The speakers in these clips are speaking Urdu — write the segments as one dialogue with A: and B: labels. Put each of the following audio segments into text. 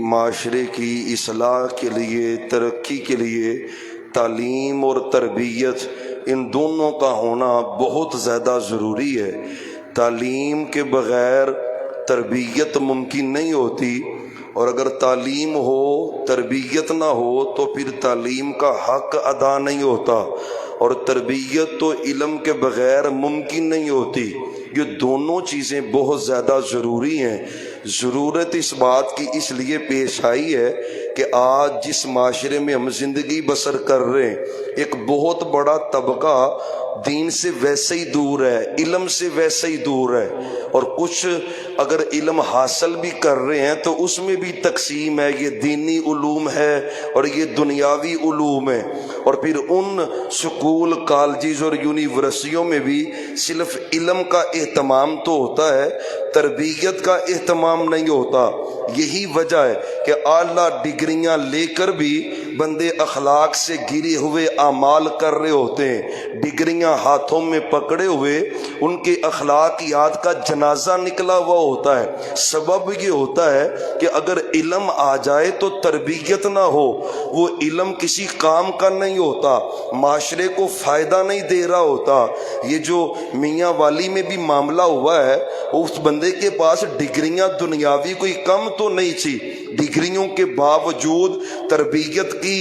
A: معاشرے کی اصلاح کے لیے، ترقی کے لیے تعلیم اور تربیت ان دونوں کا ہونا بہت زیادہ ضروری ہے۔ تعلیم کے بغیر تربیت ممکن نہیں ہوتی، اور اگر تعلیم ہو تربیت نہ ہو تو پھر تعلیم کا حق ادا نہیں ہوتا، اور تربیت تو علم کے بغیر ممکن نہیں ہوتی۔ یہ دونوں چیزیں بہت زیادہ ضروری ہیں۔ ضرورت اس بات کی اس لیے پیش آئی ہے کہ آج جس معاشرے میں ہم زندگی بسر کر رہے ہیں، ایک بہت بڑا طبقہ دین سے ویسے ہی دور ہے، علم سے ویسے ہی دور ہے، اور کچھ اگر علم حاصل بھی کر رہے ہیں تو اس میں بھی تقسیم ہے، یہ دینی علوم ہے اور یہ دنیاوی علوم ہے۔ اور پھر ان سکول، کالجز اور یونیورسٹیوں میں بھی صرف علم کا اہتمام تو ہوتا ہے، تربیت کا اہتمام نہیں ہوتا۔ یہی وجہ ہے کہ اعلیٰ ڈگریاں لے کر بھی بندے اخلاق سے گرے ہوئے اعمال کر رہے ہوتے ہیں، ڈگریاں ہاتھوں میں پکڑے ہوئے ان کے اخلاقیات کا جنازہ نکلا ہوا ہوتا ہے۔ سبب یہ ہوتا ہے کہ اگر علم آ جائے تو تربیت نہ ہو، وہ علم کسی کام کا نہیں ہوتا، معاشرے کو فائدہ نہیں دے رہا ہوتا۔ یہ جو میاں والی میں بھی معاملہ ہوا ہے، اس بندے کے پاس ڈگریاں دنیاوی کوئی کم تو نہیں تھی، ڈگریوں کے باوجود تربیت کی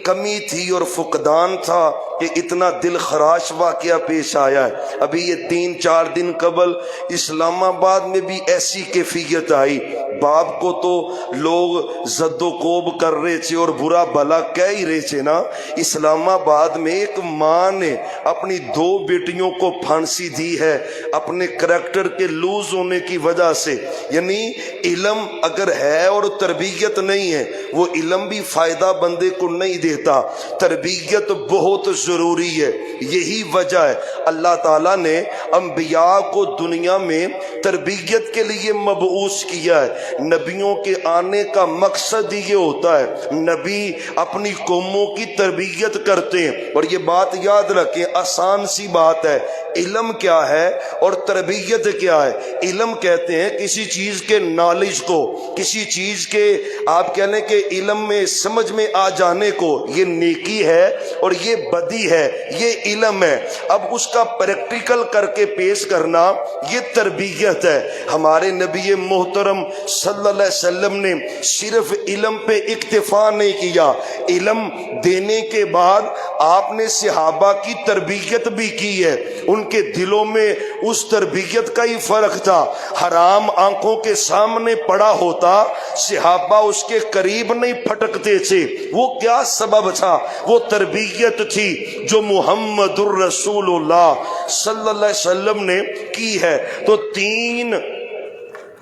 A: کمی تھی اور فقدان تھا کہ اتنا دل خراش واقعہ پیش آیا ہے۔ ابھی یہ 3-4 دن قبل اسلام آباد میں بھی ایسی کیفیت آئی، باپ کو تو لوگ زد و کوب کر رہے تھے اور برا بھلا کہہ ہی رہے تھے نا۔ اسلام آباد میں ایک ماں نے اپنی 2 بیٹیوں کو پھانسی دی ہے اپنے کریکٹر کے لوز ہونے کی وجہ سے۔ یعنی علم اگر ہے اور تربیت نہیں ہے، وہ علم بھی فائدہ بندے کو نہیں دیتا، تربیت بہت ضروری ہے۔ یہی وجہ ہے اللہ تعالیٰ نے انبیاء کو دنیا میں تربیت کے لیے مبعوث کیا ہے۔ نبیوں کے آنے کا مقصد یہ ہوتا ہے، نبی اپنی قوموں کی تربیت کرتے ہیں۔ اور یہ بات یاد رکھیں، آسان سی بات ہے، علم کیا ہے اور تربیت کیا ہے؟ علم کہتے ہیں کسی چیز کے نالج کو، کسی چیز کے آپ کہہ لیں کہ علم میں سمجھ میں آ جانے کو، یہ نیکی ہے اور یہ بدی ہے، یہ علم ہے۔ اب اس کا پریکٹیکل کر کے پیش کرنا یہ تربیت ہے۔ ہمارے نبی محترم صلی اللہ علیہ وسلم نے صرف علم پہ اکتفا نہیں کیا، علم دینے کے بعد آپ نے صحابہ کی تربیت بھی کی ہے۔ ان کے دلوں میں اس تربیت کا ہی فرق تھا۔ حرام آنکھوں کے سامنے پڑا ہوتا، صحابہ اس کے قریب نہیں پھٹکتے تھے۔ وہ کیا سبب تھا؟ وہ تربیت تھی جو محمد الرسول اللہ صلی اللہ علیہ وسلم نے کی ہے۔ تو 3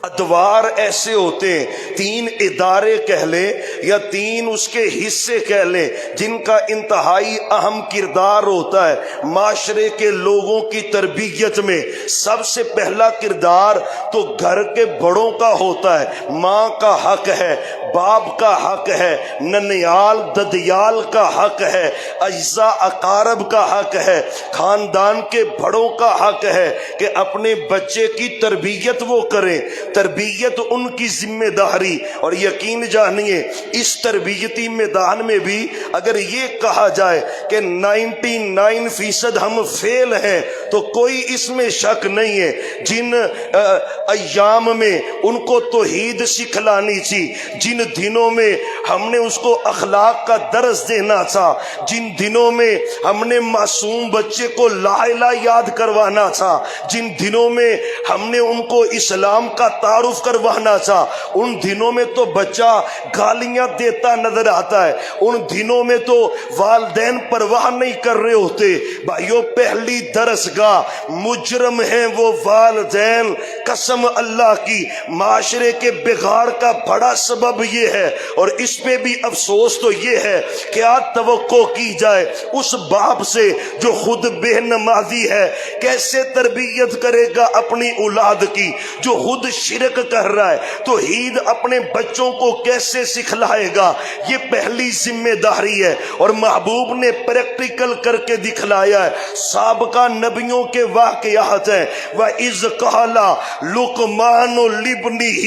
A: ادوار ایسے ہوتے ہیں، 3 ادارے کہہ لیں یا 3 اس کے حصے کہہ لیں، جن کا انتہائی اہم کردار ہوتا ہے معاشرے کے لوگوں کی تربیت میں۔ سب سے پہلا کردار تو گھر کے بڑوں کا ہوتا ہے، ماں کا حق ہے، باپ کا حق ہے، ننیال ددیال کا حق ہے، اجزاء اقارب کا حق ہے، خاندان کے بڑوں کا حق ہے کہ اپنے بچے کی تربیت وہ کریں، تربیت ان کی ذمہ داری۔ اور یقین جانیے اس تربیتی میدان میں بھی اگر یہ کہا جائے کہ 99% ہم فیل ہیں تو کوئی اس میں شک نہیں ہے۔ جن ایام میں ان کو توحید سکھلانی تھی، جن دنوں میں ہم نے اس کو اخلاق کا درس دینا تھا، جن دنوں میں ہم نے معصوم بچے کو لا الہ یاد کروانا تھا، جن دنوں میں ہم نے ان کو اسلام کا تعارف کروانا تھا، ان دنوں میں تو بچہ گالیاں دیتا نظر آتا ہے، ان دنوں میں تو والدین پرواہ نہیں کر رہے ہوتے۔ بھائیو، پہلی درسگاہ مجرم ہیں وہ والدین، قسم اللہ کی معاشرے کے بگاڑ کا بڑا سبب یہ ہے۔ اور اس پہ بھی افسوس تو یہ ہے، کیا توقع کی جائے اس باپ سے جو خود بے نمازی ہے؟ کیسے تربیت کرے گا اپنی اولاد کی جو خود شرک کر رہا ہے؟ توحید اپنے بچوں کو کیسے سکھلائے گا؟ یہ پہلی ذمہ داری ہے، اور محبوب نے پریکٹیکل کر کے دکھلایا ہے۔ سابقہ نبیوں نبیوں کے واقعات ہیں۔ وَإِذْ قَالَ لُقْمَانُ لِابْنِهِ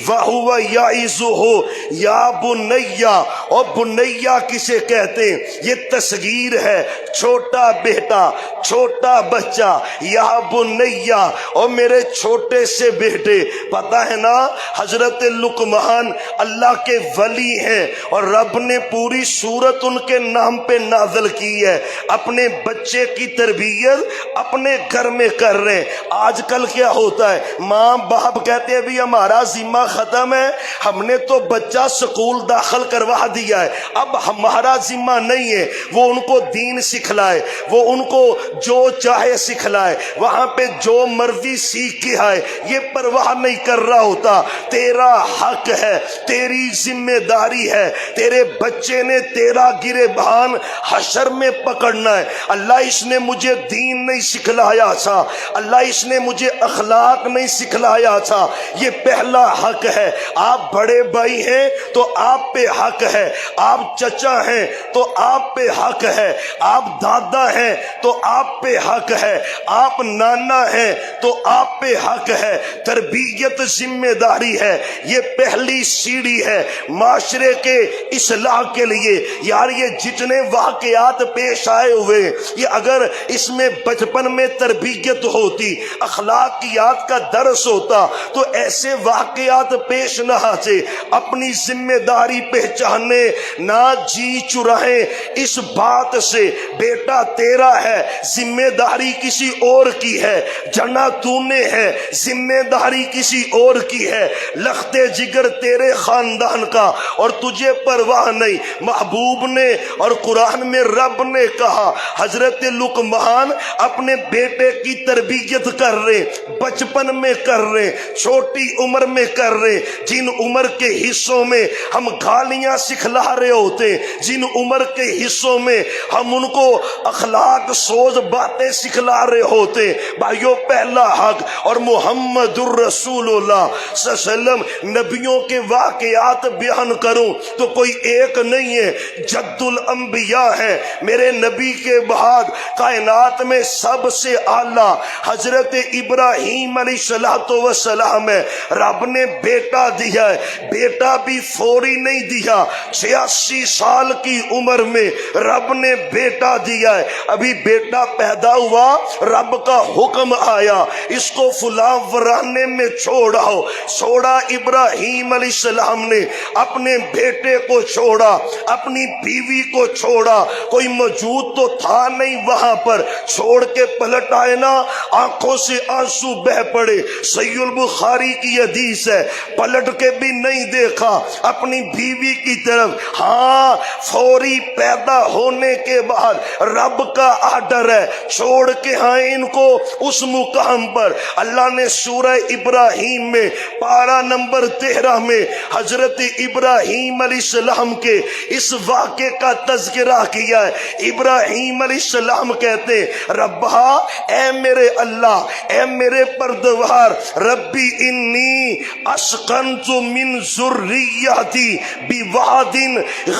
A: وَهُوَ يَعِظُهُ يَا بُنَيَّ، اور بنیہ کسے کہتے ہیں؟ یہ تصغیر ہے، چھوٹا بیٹا، چھوٹا بچہ، یا بنیہ، اور میرے چھوٹے سے بیٹے۔ پتہ ہے نا حضرت لقمان اللہ کے ولی ہیں، اور رب نے پوری سورت ان کے نام پہ نازل کی ہے۔ اپنے بچے کی تربیت اپنے گھر میں کر رہے ہیں۔ آج کل کیا ہوتا ہے، ماں باپ کہتے ہیں بھی ہمارا ذمہ ختم ہے، ہم نے تو بچہ سکول داخل کروا دیا ہے، اب ہمارا ذمہ نہیں ہے وہ ان کو دین سکھلائے، وہ ان کو جو چاہے سکھلائے، وہاں پہ جو مرضی سیکھ کے آئے، یہ پرواہ نہیں کر رہا ہوتا۔ تیرا حق ہے، تیری ذمہ داری ہے، تیرے بچے نے تیرا گریبان حشر میں پکڑنا ہے۔ اللہ اس نے مجھے دین نہیں سکھلایا تھا، اللہ اس نے مجھے اخلاق نہیں سکھلایا تھا، یہ پہلا حق ہے۔ آپ بڑے بھائی ہیں تو آپ پہ حق ہے، آپ چچا ہیں تو آپ پہ حق ہے، آپ دادا ہیں تو آپ پہ حق ہے، آپ نانا ہیں تو آپ پہ حق ہے۔ تربیت ذمہ داری ہے، یہ پہلی سیڑھی ہے معاشرے کے اصلاح کے لیے۔ یار یہ جتنے واقعات پیش آئے ہوئے، یہ اگر اس میں بچپن میں تربیت ہوتی، اخلاقیات کا درس ہوتا تو ایسے واقعات پیش نہ آتے۔ اپنی ذمہ داری پہچانے، نہ جی چرائیں اس بات سے بیٹا تیرا ہے، ذمہ داری کسی اور کی ہے، جنا تو نے ہے، ذمہ داری کسی اور کی ہے، لختے جگر تیرے خاندان کا اور تجھے پرواہ نہیں۔ محبوب نے اور قرآن میں رب نے کہا، حضرت لقمان اپنے بیٹے کی تربیت کر رہے، بچپن میں کر رہے، چھوٹی عمر میں کر رہے، جن عمر کے حصوں میں ہم گالیاں سکھلا رہے ہوتے، جن عمر کے حصوں میں ہم ان کو اخلاق سوز باتیں سکھلا رہے ہوتے۔ بھائیو پہلا حق، اور محمد الرسول اللہ صلی اللہ علیہ وسلم نبیوں کے واقعات بیان کروں تو کوئی ایک نہیں ہے، جد الانبیاء ہے۔ میرے نبی کے بعد کائنات میں سب سے اعلیٰ حضرت ابراہیم علیہ السلام ہے۔ رب نے بیٹا دیا ہے، بیٹا بھی فوری نہیں دیا، 86 سال کی عمر میں رب نے بیٹا دیا ہے۔ ابھی بیٹا پیدا ہوا، رب کا حکم آیا اس کو فلاں ورانے میں چھوڑاؤ۔ چھوڑا ابراہیم علیہ السلام نے، اپنے بیٹے کو چھوڑا، اپنی بیوی کو چھوڑا، کوئی موجود تو تھا نہیں وہاں پر، چھوڑ کے پلٹ آئے نا، آنکھوں سے آنسو بہ پڑے۔ صحیح البخاری کی حدیث ہے، پلٹ کے بھی نہیں دیکھا اپنی بیوی کی طرف۔ ہاں فوری پیدا ہونے کے بعد رب کا آرڈر ہے، چھوڑ کے آئے ان کو اس مقام پر۔ اللہ نے سورہ ابراہیم میں پارہ نمبر 13 میں حضرت ابراہیم علیہ السلام کے اس واقعے کا تذکرہ کیا ہے۔ ابراہیم علیہ السلام کہتے ہیں، ربا اے میرے اللہ، اے میرے پردگار، ربی انی اسکنت من ذریتی بواد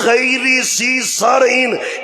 A: غیر ذی زرع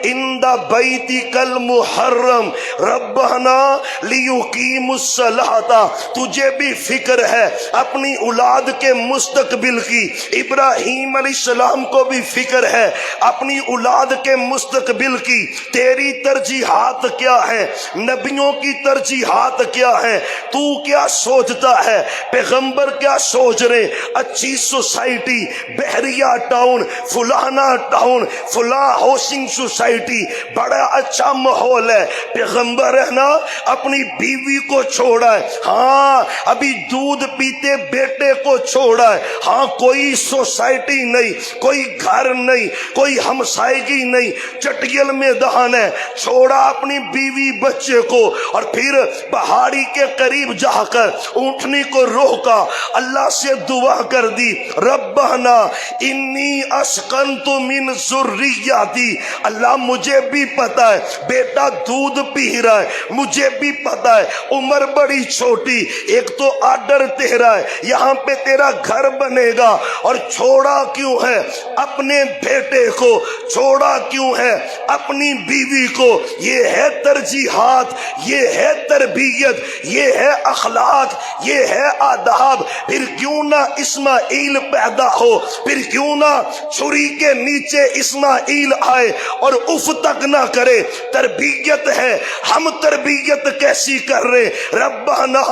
A: عند بیتک المحرم ربنا لیقیموا الصلاۃ۔ تجھے بھی فکر ہے اپنی اولاد کے مستقبل کی، ابراہیم علیہ السلام کو بھی فکر ہے اپنی اولاد کے مستقبل کی۔ تیری ترجیحات کیا ہیں؟ نبیوں کی ترجیحات کیا ہیں؟ تو کیا سوچتا ہے؟ پیغمبر کیا سوچ رہے؟ اچھی سوسائٹی، بحریہ ٹاؤن، فلانا ٹاؤن، فلاں ہاؤسنگ سوسائٹی، بڑا اچھا ماحول ہے، پیغمبر ہے نا، اپنی بیوی کو چھوڑا ہے، ہاں ابھی دودھ پیتے بیٹے کو چھوڑا ہے، ہاں کوئی سوسائٹی نہیں، کوئی گھر نہیں، کوئی ہمسائیگی نہیں، چٹیل میدان ہے، چھوڑا اپنی بیوی بچے کو، اور پھر پہاڑی کے قریب قریب جا کر اونٹنی کو روکا، اللہ سے دعا کر دی، ربنا انی اسکنت من ذریتی، اللہ مجھے بھی پتا ہے بیٹا دودھ پی رہا ہے، مجھے بھی پتا ہے عمر بڑی چھوٹی، ایک تو آرڈر تیرا ہے، یہاں پہ تیرا گھر بنے گا، اور چھوڑا کیوں ہے اپنے بیٹے کو، چھوڑا کیوں ہے اپنی بیوی کو؟ یہ ہے ترجیحات، یہ ہے تربیت، یہ ہے اخلاق، یہ ہے آداب۔ پھر کیوں نہ اسماعیل پیدا ہو، پھر کیوں نہ چھری کے نیچے اسماعیل آئے اور اف تک نہ کرے۔ تربیت ہے، ہم تربیت کیسی کر رہے؟ ربنا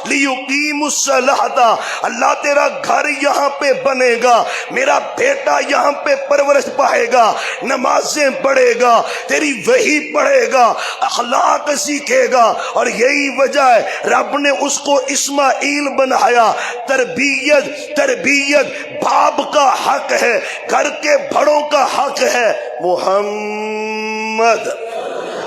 A: لیقیموا الصلاۃ، اللہ تیرا گھر یہاں پہ بنے گا، میرا بیٹا یہاں پہ پرورش پائے گا، نمازیں پڑھے گا، تیری وحی پڑھے گا، اخلاق سیکھے گا، اور یہی وجہ ہے رب نے اس کو اسماعیل بنایا۔ تربیت باپ کا حق ہے، گھر کے بڑوں کا حق ہے۔ محمد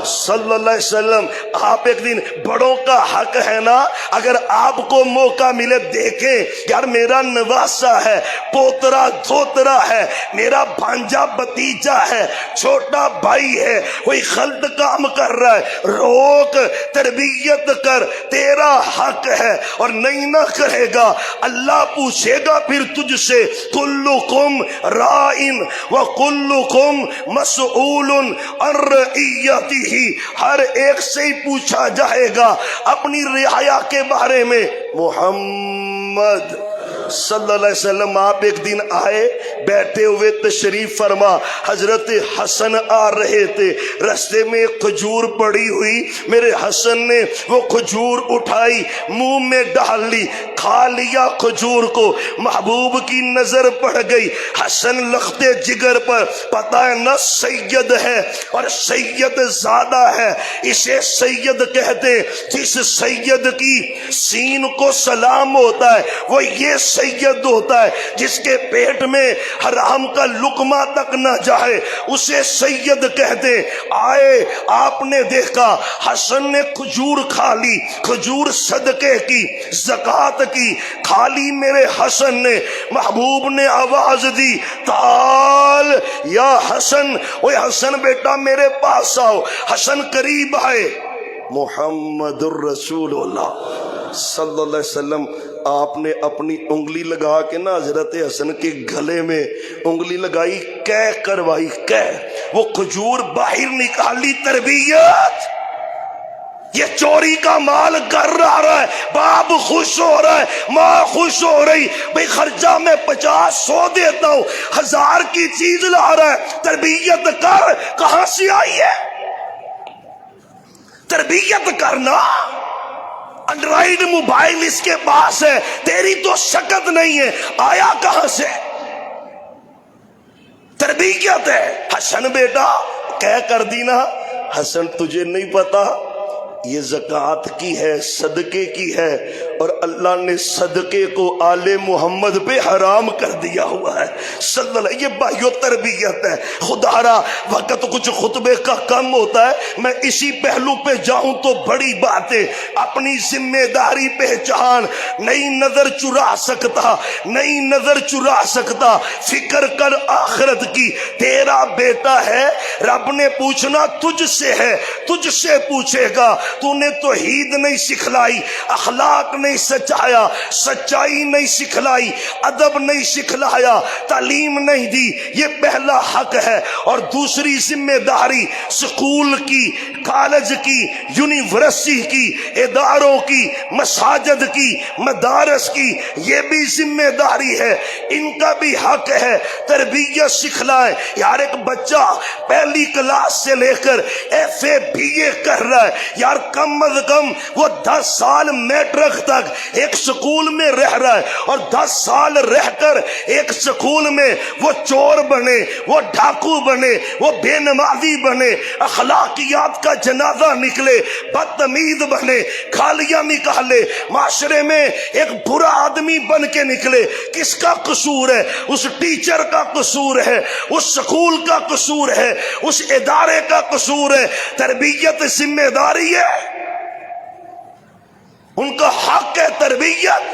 A: صلی اللہ علیہ وسلم، آپ ایک دن بڑوں کا حق ہے نا، اگر آپ کو موقع ملے دیکھیں یار میرا نواسا ہے، پوترا دھوترا ہے، میرا بھانجا بتیجا ہے، چھوٹا بھائی ہے، کوئی غلط کام کر رہا ہے، روک، تربیت کر، تیرا حق ہے۔ اور نہیں نہ کرے گا اللہ پوچھے گا پھر تجھ سے، کلکم رائن وکلکم مسئول عن رعیتہ، ہر ایک سے ہی پوچھا جائے گا اپنی رعایا کے بارے میں۔ محمد صلی اللہ علیہ وسلم، آپ ایک دن آئے، بیٹھے ہوئے تشریف فرما، حضرت حسن آ رہے تھے، رستے میں ایک کھجور پڑی ہوئی، میرے حسن نے وہ کھجور اٹھائی، منہ میں ڈال لی، کھا لیا کھجور کو، محبوب کی نظر پڑ گئی، حسن لختے جگر پر، پتہ ہے نا سید ہے اور سید زیادہ ہے، اسے سید کہتے، جس سید کی سین کو سلام ہوتا ہے وہ یہ سید ہوتا ہے، جس کے پیٹ میں حرام کا لقمہ تک نہ جائے اسے سید کہتے۔ آئے، آپ نے دیکھا حسن نے کھجور کھا لی، کھجور صدقے کی، زکوٰۃ کی، کھا لی میرے حسن نے، محبوب نے آواز دی، تعال یا حسن، اوے حسن بیٹا میرے پاس آؤ۔ حسن قریب آئے، محمد الرسول اللہ صلی اللہ علیہ وسلم، آپ نے اپنی انگلی لگا کے نا حضرت حسن کے گلے میں انگلی لگائی، کہہ کروائی، کہہ، وہ کھجور باہر نکالی۔ تربیت، یہ چوری کا مال گھر آ رہا ہے، باپ خوش ہو رہا ہے، ماں خوش ہو رہی، بھئی خرچہ میں 50-100 دیتا ہوں، 1000 کی چیز لا رہا ہے، تربیت کر، کہاں سے آئی ہے؟ تربیت کرنا، اینڈرائیڈ موبائل اس کے پاس ہے، تیری تو شکت نہیں ہے، آیا کہاں سے؟ تربیت ہے۔ حسن بیٹا کہہ کر دی نا، حسن تجھے نہیں پتا یہ زکوٰۃ کی ہے، صدقے کی ہے، اور اللہ نے صدقے کو آل محمد پہ حرام کر دیا ہوا ہے صلی اللہ۔ یہ بھائیو تربیت ہے۔ خدا را وقت کچھ خطبے کا کم ہوتا ہے، میں اسی پہلو پہ جاؤں تو بڑی باتیں، اپنی ذمہ داری پہچان، نئی نظر چرا سکتا، نئی نظر چرا سکتا، فکر کر آخرت کی، تیرا بیٹا ہے، رب نے پوچھنا تجھ سے ہے، تجھ سے پوچھے گا، تو نے توحید نہیں سکھلائی، اخلاق نہیں سچایا، سچائی نہیں سکھلائی، ادب نہیں سکھلایا، تعلیم نہیں دی، یہ پہلا حق ہے۔ اور دوسری ذمہ داری سکول کی، کالج کی، یونیورسٹی کی، اداروں کی، مساجد کی، مدارس کی، یہ بھی ذمہ داری ہے، ان کا بھی حق ہے تربیت سکھلائیں۔ یار ایک بچہ پہلی کلاس سے لے کر FA BA کر رہا ہے، یار کم از کم وہ 10 سال میٹرک تک ایک سکول میں رہ رہا ہے، اور 10 سال رہ کر ایک سکول میں وہ چور بنے، وہ ڈاکو بنے، وہ بے نمازی بنے، اخلاقیات کا جنازہ نکلے، بدتمیز بنے، گالیاں نکالے، معاشرے میں ایک برا آدمی بن کے نکلے، کس کا قصور ہے؟ اس ٹیچر کا قصور ہے، اس سکول کا قصور ہے، اس ادارے کا قصور ہے۔ تربیت ذمہ داری ہے۔ ان کا حق ہے تربیت۔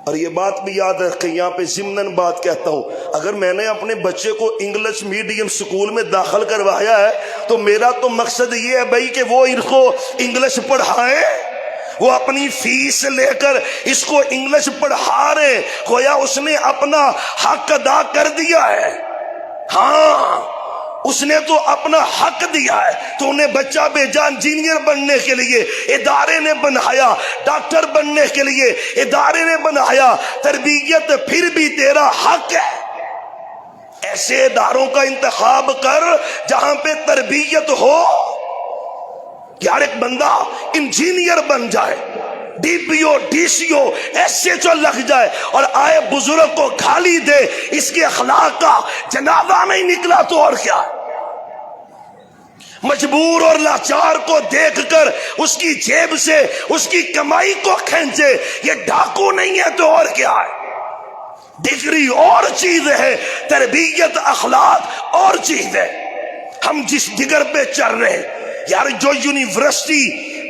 A: اور یہ بات بھی یاد رکھیں، یہاں پہ ضمناً بات کہتا ہوں، اگر میں نے اپنے بچے کو انگلش میڈیم سکول میں داخل کروایا ہے تو میرا تو مقصد یہ ہے بھائی کہ وہ ان کو انگلش پڑھائیں، وہ اپنی فیس لے کر اس کو انگلش پڑھا رہے، گویا اس نے اپنا حق ادا کر دیا ہے۔ ہاں اس نے تو اپنا حق دیا ہے، تو انہیں بچہ بھیجا انجینئر بننے کے لیے، ادارے نے بنایا، ڈاکٹر بننے کے لیے ادارے نے بنایا، تربیت پھر بھی تیرا حق ہے۔ ایسے اداروں کا انتخاب کر جہاں پہ تربیت ہو۔ یار ایک بندہ انجینئر بن جائے، D P O D C O S H O لگ جائے اور آئے بزرگ کو گالی دے، اس کے اخلاق کا جنازہ نہیں نکلا تو اور کیا؟ مجبور اور لاچار کو دیکھ کر اس کی جیب سے اس کی کمائی کو کھینچے، یہ ڈاکو نہیں ہے تو اور کیا ہے؟ ڈگری اور چیز ہے، تربیت اخلاق اور چیز ہے۔ ہم جس ڈگر پہ چل رہے ہیں یار، جو یونیورسٹی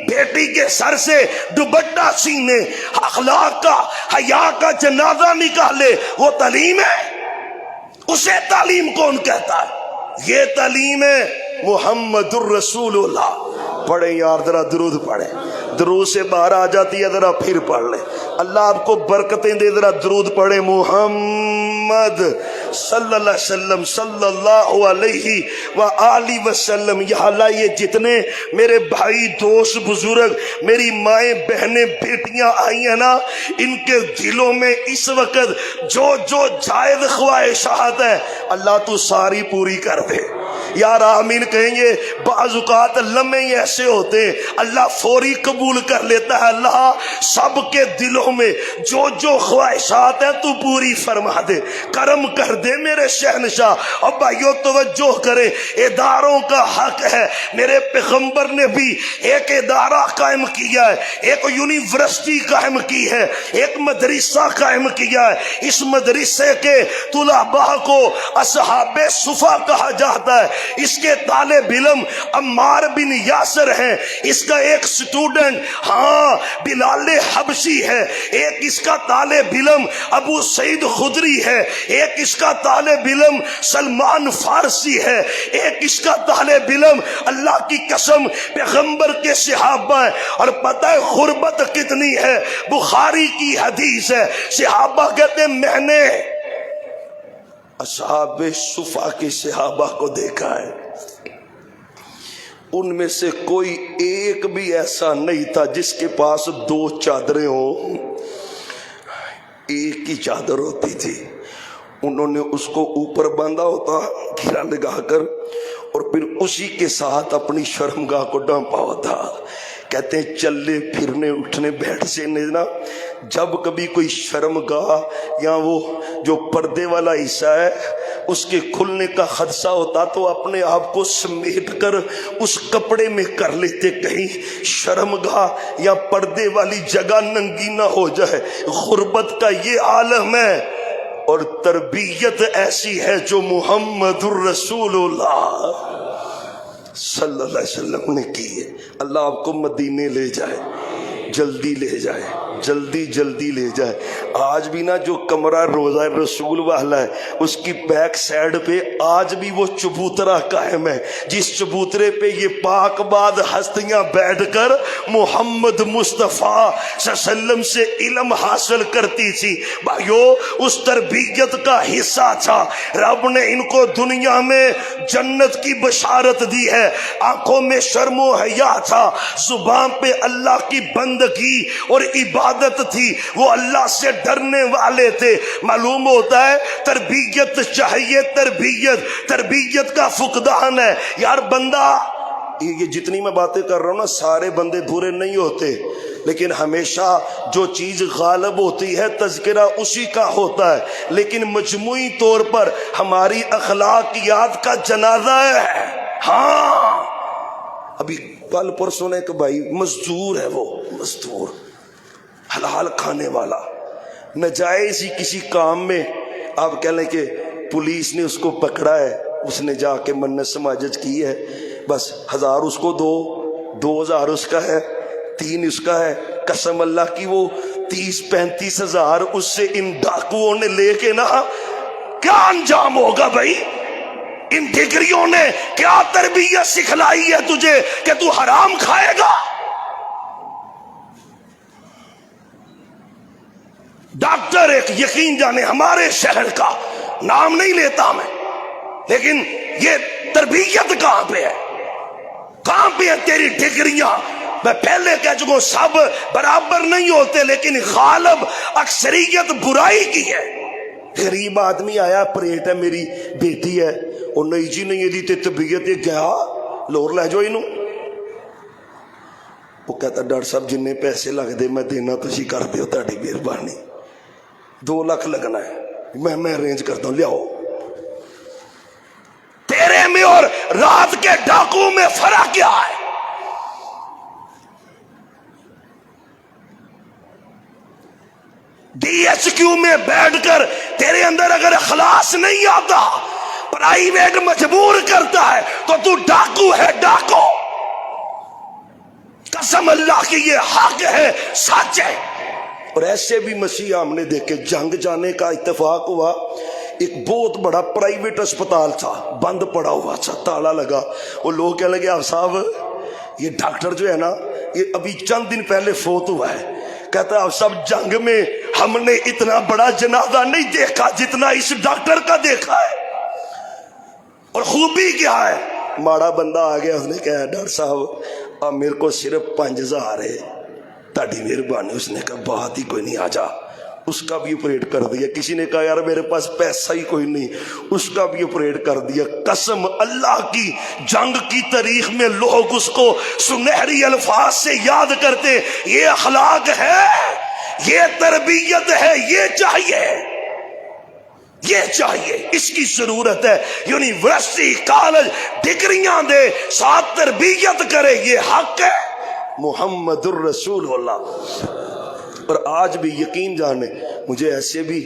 A: بیٹی کے سر سے دوپٹہ سینے، اخلاق کا حیا کا جنازہ نکالے، وہ تعلیم ہے؟ اسے تعلیم کون کہتا ہے؟ یہ تعلیم ہے محمد الرسول اللہ۔ پڑھیں یار، ذرا درود پڑھیں، درود سے باہر آ جاتی ہے، ذرا پھر پڑھ لیں، اللہ آپ کو برکتیں دے۔ ذرا درود پڑھیں، محمد صلی اللہ علیہ وسلم، صلی اللہ علیہ وآلہ وسلم۔ یہاں لائیے جتنے میرے بھائی دوست بزرگ، میری مائیں بہنیں بیٹیاں آئی ہیں نا، ان کے دلوں میں اس وقت جو جو جائز خواہشات ہیں اللہ تو ساری پوری کر دے۔ یار آمین کہیں گے؟ بعض اوقات لمحے ایسے ہوتے ہیں اللہ فوری قبول کر لیتا ہے۔ اللہ سب کے دلوں میں جو جو خواہشات ہیں تو پوری فرما دے، کرم کر دے میرے شہنشاہ۔ اور بھائیو توجہ کرے، اداروں کا حق ہے۔ میرے پیغمبر نے بھی ایک ادارہ قائم کیا ہے، ایک یونیورسٹی قائم کی ہے، ایک مدرسہ قائم کیا ہے۔ اس مدرسے کے طلباء کو اصحاب صفا کہا جاتا ہے۔ اس کے طالب علم عمار بن یاسر ہیں، اس کا ایک سٹوڈنٹ ہاں بلال حبشی ہے، ایک اس کا طالب علم ابو سعید خدری ہے، ایک اس کا طالب علم سلمان فارسی ہے، ایک اس کا طالب علم اللہ کی قسم پیغمبر کے صحابہ ہے۔ اور پتہ ہے غربت کتنی ہے؟ بخاری کی حدیث ہے، صحابہ کہتے ہیں میں نے اصحاب صفا کے صحابہ کو دیکھا ہے، ان میں سے کوئی ایک بھی ایسا نہیں تھا جس کے پاس دو چادریں ہوں، ایک ہی چادر ہوتی تھی۔ انہوں نے اس کو اوپر باندھا ہوتا گھیرا لگا کر، اور پھر اسی کے ساتھ اپنی شرمگاہ کو ڈھانپا ہوتا۔ کہتے ہیں چلنے پھرنے اٹھنے بیٹھ سے نا، جب کبھی کوئی شرمگاہ یا وہ جو پردے والا حصہ ہے اس کے کھلنے کا خدشہ ہوتا تو اپنے آپ کو سمیٹ کر اس کپڑے میں کر لیتے، کہیں شرمگاہ یا پردے والی جگہ ننگی نہ ہو جائے۔ غربت کا یہ عالم ہے، اور تربیت ایسی ہے جو محمد الرسول اللہ صلی اللہ علیہ وسلم نے کی ہے۔ اللہ آپ کو مدینے لے جائے، جلدی لے جائے، جلدی جلدی لے جائے۔ آج بھی نا جو کمرہ روضہ رسول والا ہے اس کی بیک سائڈ پہ آج بھی وہ چبوترا قائم ہے، جس چبوترے پہ یہ پاک باد ہستیاں بیٹھ کر محمد مصطفیٰ صلی اللہ علیہ وسلم سے علم حاصل کرتی تھی۔ بھائیو اس تربیت کا حصہ تھا، رب نے ان کو دنیا میں جنت کی بشارت دی ہے۔ آنکھوں میں شرم و حیا تھا، زبان پہ اللہ کی بندگی اور عبادت تھی، وہ اللہ سے ڈرنے والے تھے۔ معلوم ہوتا ہے تربیت چاہیے، تربیت کا فقدان ہے۔ یار بندہ یہ جتنی میں باتیں کر رہا ہوں نا، سارے بندے برے نہیں ہوتے، لیکن ہمیشہ جو چیز غالب ہوتی ہے تذکرہ اسی کا ہوتا ہے، لیکن مجموعی طور پر ہماری اخلاقیات کا جنازہ ہے۔ ہاں ابھی کل پرسوں نے ایک بھائی مزدور ہے، وہ مزدور حلال کھانے والا، ناجائز ہی کسی کام میں آپ کہہ لیں کہ پولیس نے اس کو پکڑا ہے، اس نے جا کے منت سماجت کی ہے، بس 1000 اس کو دو، 2000 اس کا ہے، 3 اس کا ہے، قسم اللہ کی وہ 30-35 ہزار اس سے ان ڈاکوؤں نے لے کے نا، کیا انجام ہوگا بھائی؟ ان ڈگریوں نے کیا تربیت سکھلائی ہے تجھے کہ تو حرام کھائے گا؟ ڈاکٹر ایک یقین جانے ہمارے شہر کا نام نہیں لیتا میں، لیکن یہ تربیت کہاں پہ ہے؟ کہاں پہ ہے تیری ڈگریاں؟ میں پہلے کہہ چکا ہوں سب برابر نہیں ہوتے، لیکن غالب اکثریت برائی کی ہے۔ غریب آدمی آیا، پریٹ ہے، میری بیٹی ہے، اور نہیں جی نہیں یہ تے طبیعت یہ گیا لور لے جاؤ انہوں۔ وہ کہتا ڈاکٹر صاحب جننے پیسے لگ دے میں دینا تسی کر دیو، تہاڈی مہربانی، 2 لاکھ لگنا ہے، میں ارینج کرتا ہوں، لیاؤ۔ تیرے میں اور رات کے ڈاکو میں فرق کیا ہے؟ ڈی ایچ کیو میں بیٹھ کر تیرے اندر اگر اخلاص نہیں آتا، پرائیویٹ مجبور کرتا ہے، تو تو ڈاکو ہے، ڈاکو۔ قسم اللہ کی یہ حق ہے، سچ ہے۔ اور ایسے بھی مسیح ہم نے دیکھے، جنگ جانے کا اتفاق ہوا، ایک بہت بڑا پرائیویٹ اسپتال تھا، بند پڑا ہوا تھا، تالا لگا۔ وہ لوگ کہنے لگے آپ صاحب یہ ڈاکٹر جو ہے نا یہ ابھی چند دن پہلے فوت ہوا ہے۔ کہتا ہے آپ صاحب جنگ میں ہم نے اتنا بڑا جنازہ نہیں دیکھا جتنا اس ڈاکٹر کا دیکھا ہے، اور خوبی کیا ہے؟ ماڑا بندہ آ گیا، اس نے کہا ڈاکٹر صاحب اب میرے کو صرف 5000 ہے، تاڑی مہربانی۔ اس نے کہا بات ہی کوئی نہیں، آ جا۔ اس کا بھی آپریٹ کر دیا۔ کسی نے کہا یار میرے پاس پیسہ ہی کوئی نہیں، اس کا بھی آپریٹ کر دیا۔ قسم اللہ کی جنگ کی تاریخ میں لوگ اس کو سنہری الفاظ سے یاد کرتے۔ یہ اخلاق ہے، یہ تربیت ہے، یہ چاہیے، یہ چاہیے، اس کی ضرورت ہے۔ یونیورسٹی کالج ڈگریاں دے، ساتھ تربیت کرے، یہ حق ہے۔ محمد الرسول اللہ۔ اور آج بھی یقین جانے مجھے ایسے بھی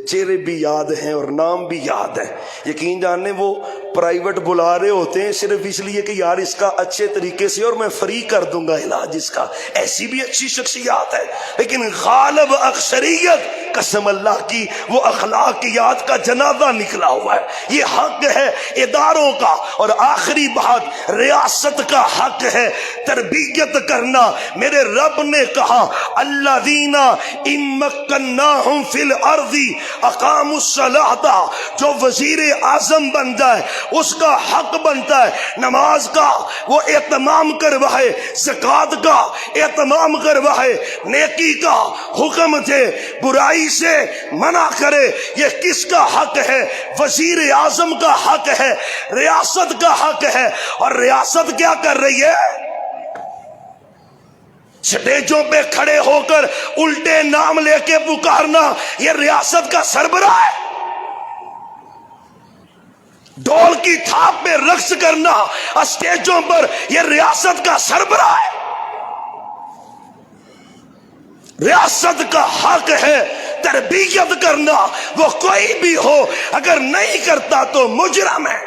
A: چہرے بھی یاد ہیں اور نام بھی یاد ہے، یقین جانے وہ پرائیویٹ بلا رہے ہوتے ہیں صرف اس لیے کہ یار اس کا اچھے طریقے سے اور میں فری کر دوں گا علاج اس کا، ایسی بھی اچھی شخصیات ہے، لیکن غالب اکثریت قسم اللہ کی وہ اخلاقیات کا جنازہ نکلا ہوا ہے۔ یہ حق ہے اداروں کا، اور آخری بات ریاست کا حق ہے تربیت کرنا۔ میرے رب نے کہا الذین ان مکناہم فی الارض اقاموا الصلاۃ، جو وزیر اعظم بن جائے اس کا حق بنتا ہے نماز کا وہ اہتمام کروائے، زکوٰۃ کا اہتمام کروائے، نیکی کا حکم دے، برائی سے منع کرے۔ یہ کس کا حق ہے؟ وزیر اعظم کا حق ہے، ریاست کا حق ہے۔ اور ریاست کیا کر رہی ہے؟ سٹیجوں پہ کھڑے ہو کر الٹے نام لے کے پکارنا، یہ ریاست کا سربراہ ہے۔ ڈول کی تھاپ پہ رقص کرنا اسٹیجوں پر، یہ ریاست کا سربراہ ہے۔ ریاست کا حق ہے تربیت کرنا، وہ کوئی بھی ہو، اگر نہیں کرتا تو مجرم ہے۔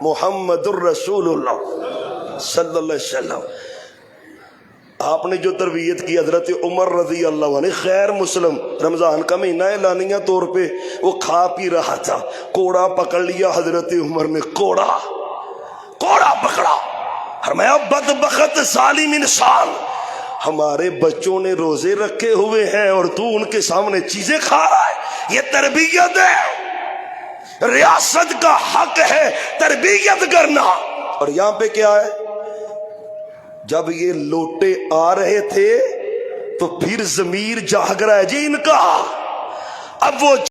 A: محمد الرسول اللہ صلی اللہ علیہ وسلم۔ آپ نے جو تربیت کی حضرت عمر رضی اللہ عنہ، خیر مسلم رمضان کا مہینہ اعلانیہ طور پہ وہ کھا پی رہا تھا، کوڑا پکڑ لیا حضرت عمر نے، کوڑا پکڑا، فرمایا بدبخت ظالم انسان، ہمارے بچوں نے روزے رکھے ہوئے ہیں اور تو ان کے سامنے چیزیں کھا رہا ہے۔ یہ تربیت ہے، ریاست کا حق ہے تربیت کرنا۔ اور یہاں پہ کیا ہے؟ جب یہ لوٹے آ رہے تھے تو پھر ضمیر جاگ رہا ہے جی ان کا، اب وہ